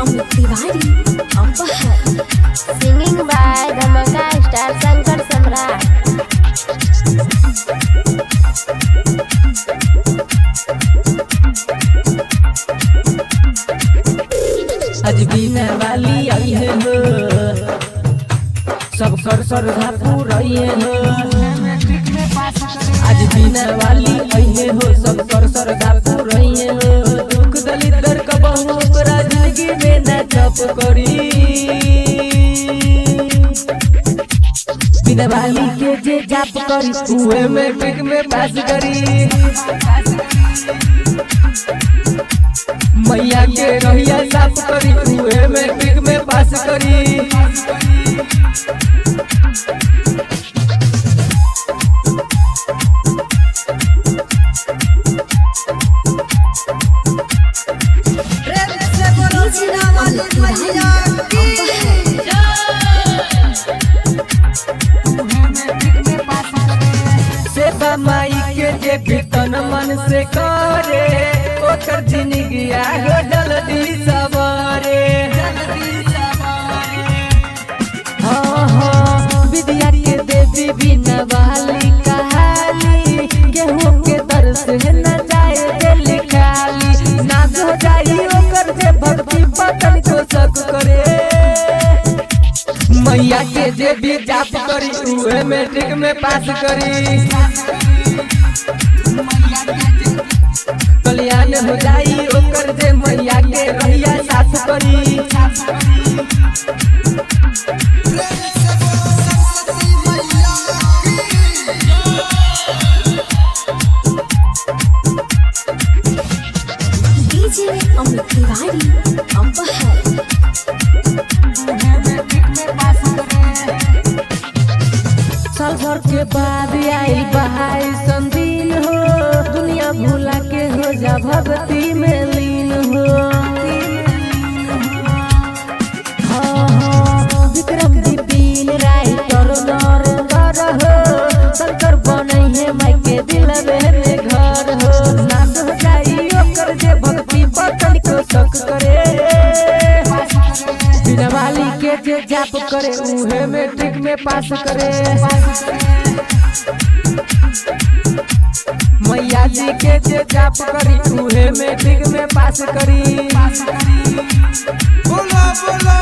Amit Tiwari Aphar. Singing by धमाका star Shankar सम्राट। आज बिना वाली आई है हो, सब कर श्रद्धा पूरी हो। आज बिना वाली आई है हो, सब कर श्रद्धा पूरी हो। दुख दलित का बहु ओकरा जिंदगी में न चप करी। बिना वाली के जे जाप करी उहे मैट्रिक में पास करी। मैया के रहिया साफ करी उहे मैट्रिक में पास करी। सेवा माई के जे भीतन मन से करे ओकर जिंदगी आगे जल्दी सवारे। हाँ हाँ विद्या के देवी बिना वाली कहाली, केहू के दर से न जाए दिल खाली। नाच हो जाई ओकर जे भक्ति पतन को शक करे। मैया के जे भी जाप करी उहे मैट्रिक में पास करी। कल्याण हो जाई ओकर जे मैया के रहिया साथ करी। डीजे अमित तिवारी अपहर। साल भर के बाद आई बहाई संदिन हो, दुनिया भूला के हो जा भक्ति में लीन हो। हाँ हाँ विक्रम विपिन राय करुणर कर हो, शंकर बनै है माई के दिल में घर हो। नाच हो जाई ओकर जे भक्ति पतन को शक करे। बिना वाली के जे जाप करे उहे मैट्रिक में पास करे। मैया जी के जे जाप करी उहे मैट्रिक में पास करी। बोला बोला